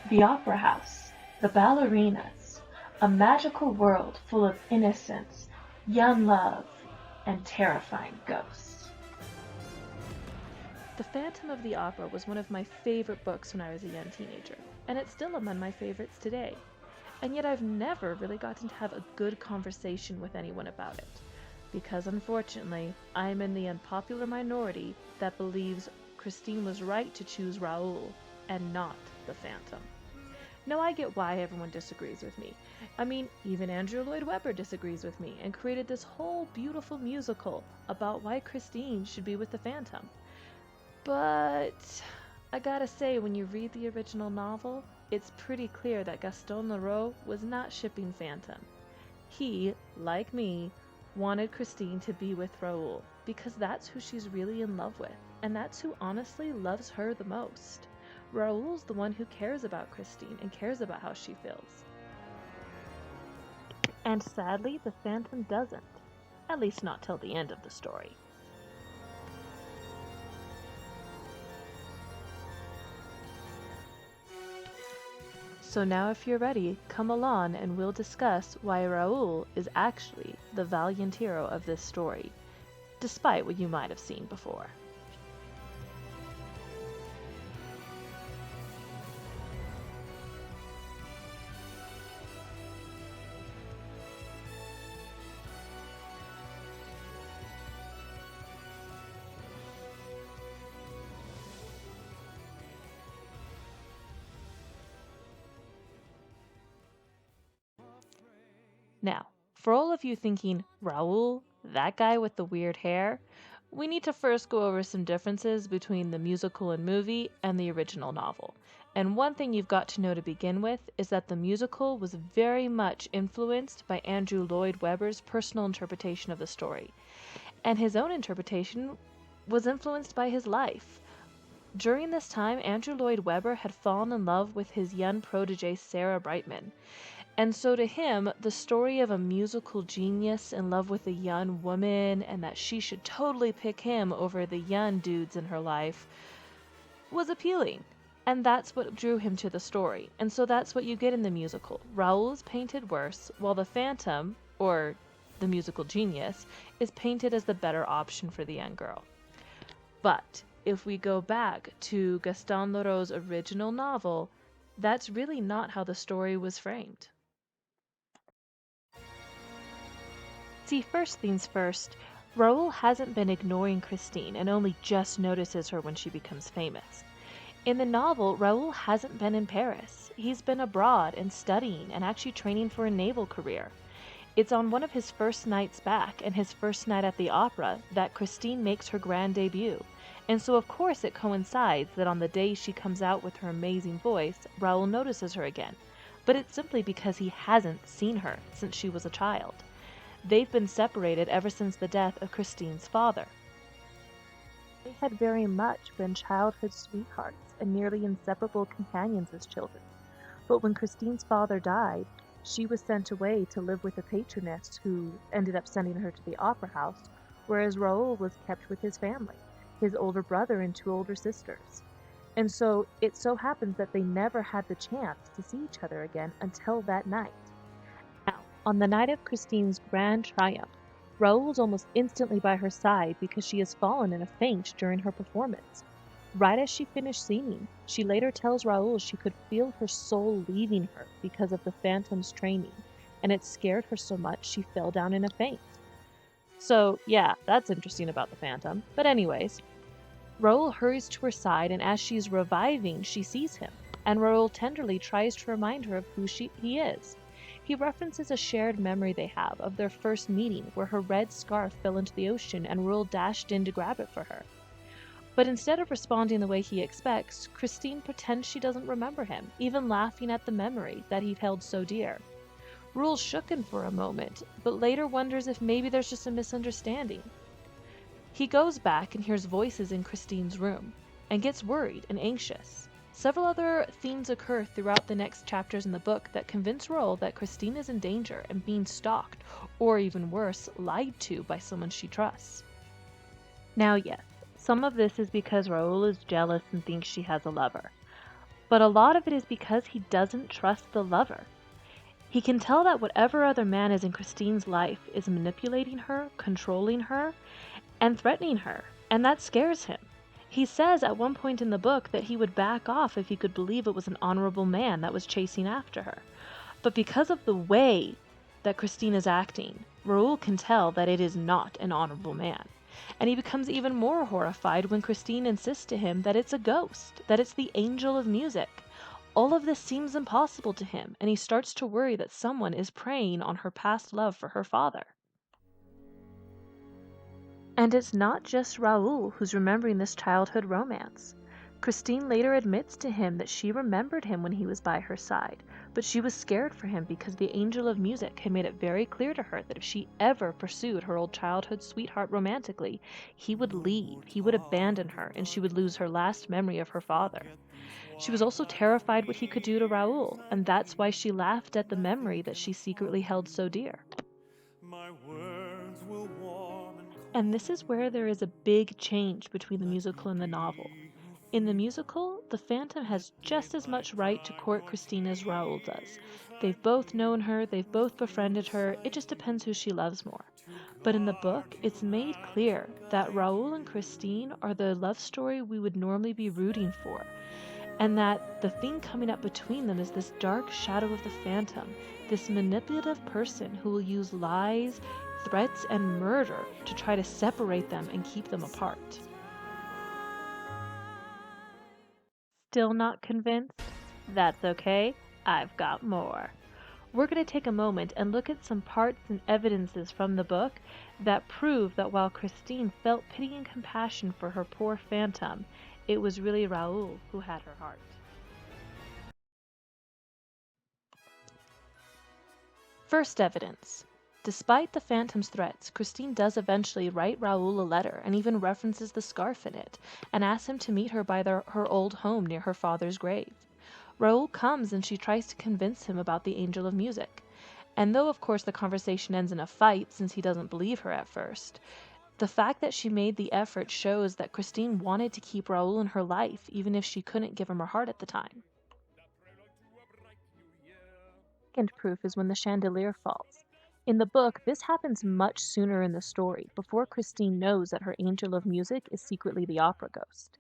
The opera house, the ballerinas, a magical world full of innocence, young love, and terrifying ghosts. The Phantom of the Opera was one of my favorite books when I was a young teenager, and it's still among my favorites today. And yet I've never really gotten to have a good conversation with anyone about it, because unfortunately, I'm in the unpopular minority that believes Christine was right to choose Raoul and not the Phantom. Now I get why everyone disagrees with me. I mean, even Andrew Lloyd Webber disagrees with me and created this whole beautiful musical about why Christine should be with the Phantom. But I gotta say, when you read the original novel, it's pretty clear that Gaston Leroux was not shipping Phantom. He, like me, wanted Christine to be with Raoul because that's who she's really in love with, and that's who honestly loves her the most. Raoul's the one who cares about Christine and cares about how she feels. And sadly, the Phantom doesn't. At least not till the end of the story. So now if you're ready, come along and we'll discuss why Raoul is actually the valiant hero of this story, despite what you might have seen before. Now, for all of you thinking, Raoul, that guy with the weird hair, we need to first go over some differences between the musical and movie and the original novel. And one thing you've got to know to begin with is that the musical was very much influenced by Andrew Lloyd Webber's personal interpretation of the story. And his own interpretation was influenced by his life. During this time, Andrew Lloyd Webber had fallen in love with his young protege Sarah Brightman. And so to him, the story of a musical genius in love with a young woman and that she should totally pick him over the young dudes in her life was appealing. And that's what drew him to the story. And so that's what you get in the musical. Raoul is painted worse, while the Phantom, or the musical genius, is painted as the better option for the young girl. But if we go back to Gaston Leroux's original novel, that's really not how the story was framed. See, first things first, Raoul hasn't been ignoring Christine and only just notices her when she becomes famous. In the novel, Raoul hasn't been in Paris. He's been abroad and studying and actually training for a naval career. It's on one of his first nights back and his first night at the opera that Christine makes her grand debut. And so of course it coincides that on the day she comes out with her amazing voice, Raoul notices her again. But it's simply because he hasn't seen her since she was a child. They've been separated ever since the death of Christine's father. They had very much been childhood sweethearts and nearly inseparable companions as children. But when Christine's father died, she was sent away to live with a patroness who ended up sending her to the opera house, whereas Raoul was kept with his family, his older brother and two older sisters. And so it so happens that they never had the chance to see each other again until that night. Now, on the night of Christine's grand triumph, Raoul's almost instantly by her side because she has fallen in a faint during her performance. Right as she finished singing, she later tells Raoul she could feel her soul leaving her because of the Phantom's training, and it scared her so much she fell down in a faint. So, yeah, that's interesting about the Phantom. But anyways, Raoul hurries to her side, and as she's reviving, she sees him, and Raoul tenderly tries to remind her of who he is. He references a shared memory they have of their first meeting where her red scarf fell into the ocean and Raoul dashed in to grab it for her. But instead of responding the way he expects, Christine pretends she doesn't remember him, even laughing at the memory that he held so dear. Raoul's shooken for a moment, but later wonders if maybe there's just a misunderstanding. He goes back and hears voices in Christine's room, and gets worried and anxious. Several other themes occur throughout the next chapters in the book that convince Raoul that Christine is in danger and being stalked, or even worse, lied to by someone she trusts. Now yes, some of this is because Raoul is jealous and thinks she has a lover. But a lot of it is because he doesn't trust the lover. He can tell that whatever other man is in Christine's life is manipulating her, controlling her, and threatening her, and that scares him. He says at one point in the book that he would back off if he could believe it was an honorable man that was chasing after her. But because of the way that Christine is acting, Raoul can tell that it is not an honorable man. And he becomes even more horrified when Christine insists to him that it's a ghost, that it's the angel of music. All of this seems impossible to him, and he starts to worry that someone is preying on her past love for her father. And it's not just Raoul who's remembering this childhood romance. Christine later admits to him that she remembered him when he was by her side, but she was scared for him because the angel of music had made it very clear to her that if she ever pursued her old childhood sweetheart romantically, he would leave, he would abandon her, and she would lose her last memory of her father. She was also terrified what he could do to Raoul, and that's why she laughed at the memory that she secretly held so dear. And this is where there is a big change between the musical and the novel. In the musical, the Phantom has just as much right to court Christine as Raoul does. They've both known her, they've both befriended her, it just depends who she loves more. But in the book, it's made clear that Raoul and Christine are the love story we would normally be rooting for, and that the thing coming up between them is this dark shadow of the Phantom, this manipulative person who will use lies, threats, and murder to try to separate them and keep them apart. Still not convinced? That's okay, I've got more. We're going to take a moment and look at some parts and evidences from the book that prove that while Christine felt pity and compassion for her poor Phantom, it was really Raoul who had her heart. First evidence. Despite the Phantom's threats, Christine does eventually write Raoul a letter and even references the scarf in it, and asks him to meet her by her old home near her father's grave. Raoul comes and she tries to convince him about the angel of music. And though of course the conversation ends in a fight since he doesn't believe her at first, the fact that she made the effort shows that Christine wanted to keep Raoul in her life even if she couldn't give him her heart at the time. Second proof is when the chandelier falls. In the book, this happens much sooner in the story, before Christine knows that her angel of music is secretly the opera ghost.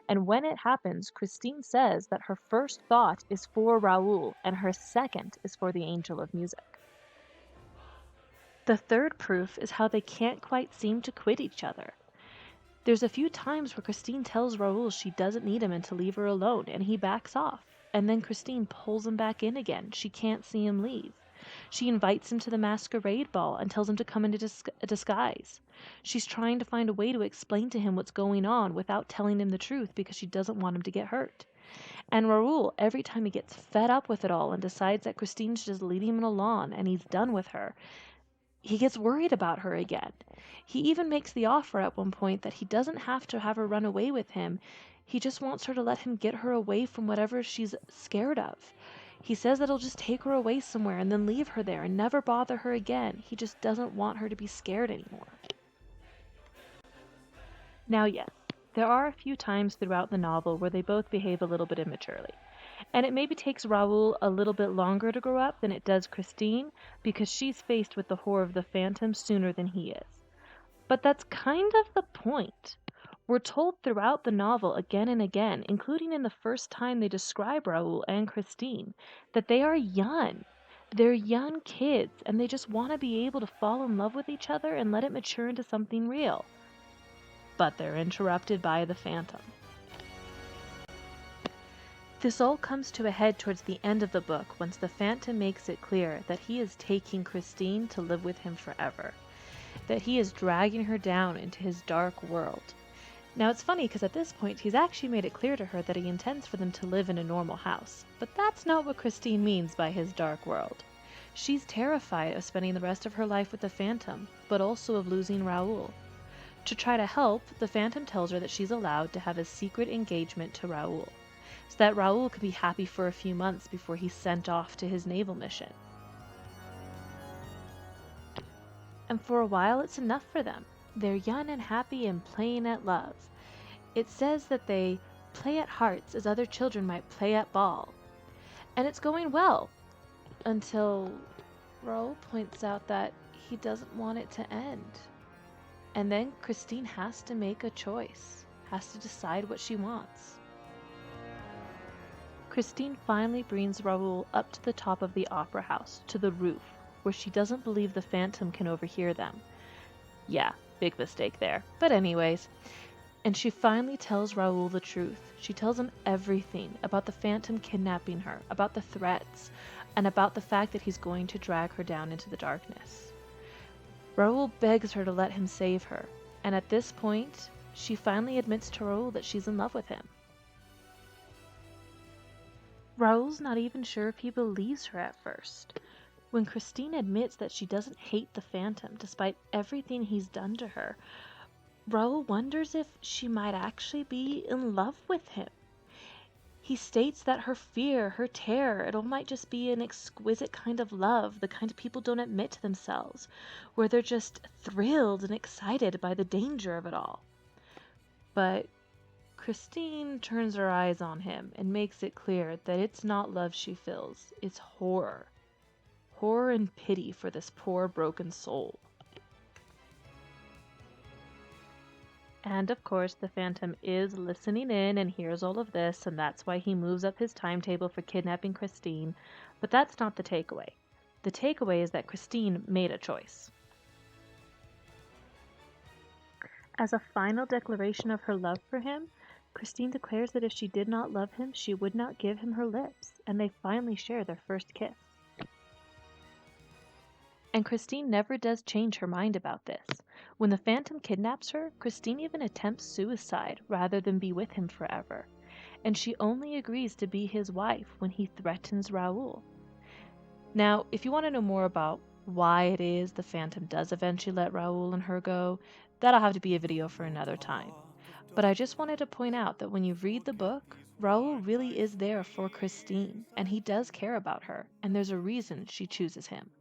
And when it happens, Christine says that her first thought is for Raoul and her second is for the angel of music. The third proof is how they can't quite seem to quit each other. There's a few times where Christine tells Raoul she doesn't need him and to leave her alone, and he backs off. And then Christine pulls him back in again. She can't see him leave. She invites him to the masquerade ball and tells him to come into disguise. She's trying to find a way to explain to him what's going on without telling him the truth because she doesn't want him to get hurt. And Raoul, every time he gets fed up with it all and decides that Christine's just leading him along and he's done with her, he gets worried about her again. He even makes the offer at one point that he doesn't have to have her run away with him. He just wants her to let him get her away from whatever she's scared of. He says that he'll just take her away somewhere and then leave her there and never bother her again. He just doesn't want her to be scared anymore. Now, yes, there are a few times throughout the novel where they both behave a little bit immaturely. And it maybe takes Raoul a little bit longer to grow up than it does Christine, because she's faced with the horror of the Phantom sooner than he is. But that's kind of the point. We're told throughout the novel again and again, including in the first time they describe Raoul and Christine, that they are young. They're young kids, and they just want to be able to fall in love with each other and let it mature into something real. But they're interrupted by the Phantom. This all comes to a head towards the end of the book once the Phantom makes it clear that he is taking Christine to live with him forever, that he is dragging her down into his dark world. Now it's funny because at this point he's actually made it clear to her that he intends for them to live in a normal house, but that's not what Christine means by his dark world. She's terrified of spending the rest of her life with the Phantom, but also of losing Raoul. To try to help, the Phantom tells her that she's allowed to have a secret engagement to Raoul, so that Raoul could be happy for a few months before he's sent off to his naval mission. And for a while it's enough for them. They're young and happy and playing at love. It says that they play at hearts as other children might play at ball. And it's going well, until Raoul points out that he doesn't want it to end. And then Christine has to make a choice, has to decide what she wants. Christine finally brings Raoul up to the top of the opera house, to the roof, where she doesn't believe the Phantom can overhear them. Yeah, big mistake there. But anyways, and she finally tells Raoul the truth. She tells him everything about the Phantom kidnapping her, about the threats, and about the fact that he's going to drag her down into the darkness. Raoul begs her to let him save her, and at this point, she finally admits to Raoul that she's in love with him. Raoul's not even sure if he believes her at first. When Christine admits that she doesn't hate the Phantom despite everything he's done to her, Raoul wonders if she might actually be in love with him. He states that her fear, her terror, it all might just be an exquisite kind of love, the kind people don't admit to themselves, where they're just thrilled and excited by the danger of it all. But Christine turns her eyes on him and makes it clear that it's not love she feels, it's horror. Horror and pity for this poor broken soul. And of course, the Phantom is listening in and hears all of this, and that's why he moves up his timetable for kidnapping Christine. But that's not the takeaway. The takeaway is that Christine made a choice. As a final declaration of her love for him, Christine declares that if she did not love him, she would not give him her lips, and they finally share their first kiss. And Christine never does change her mind about this. When the Phantom kidnaps her, Christine even attempts suicide rather than be with him forever. And she only agrees to be his wife when he threatens Raoul. Now, if you want to know more about why it is the Phantom does eventually let Raoul and her go, that'll have to be a video for another time. But I just wanted to point out that when you read the book, Raoul really is there for Christine, and he does care about her, and there's a reason she chooses him.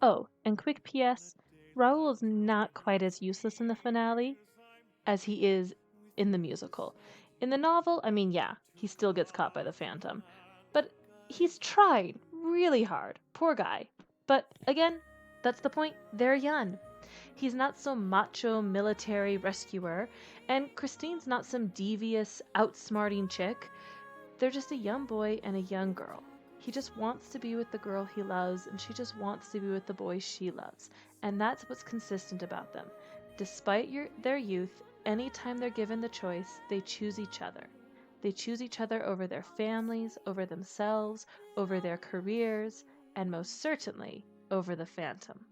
Oh, and quick PS, Raoul is not quite as useless in the finale as he is in the musical. In the novel, I mean, yeah, he still gets caught by the Phantom. But he's tried really hard. Poor guy. But again, that's the point. They're young. He's not some macho military rescuer, and Christine's not some devious, outsmarting chick. They're just a young boy and a young girl. He just wants to be with the girl he loves, and she just wants to be with the boy she loves. And that's what's consistent about them. Despite their youth, anytime they're given the choice, they choose each other. They choose each other over their families, over themselves, over their careers, and most certainly over the Phantom.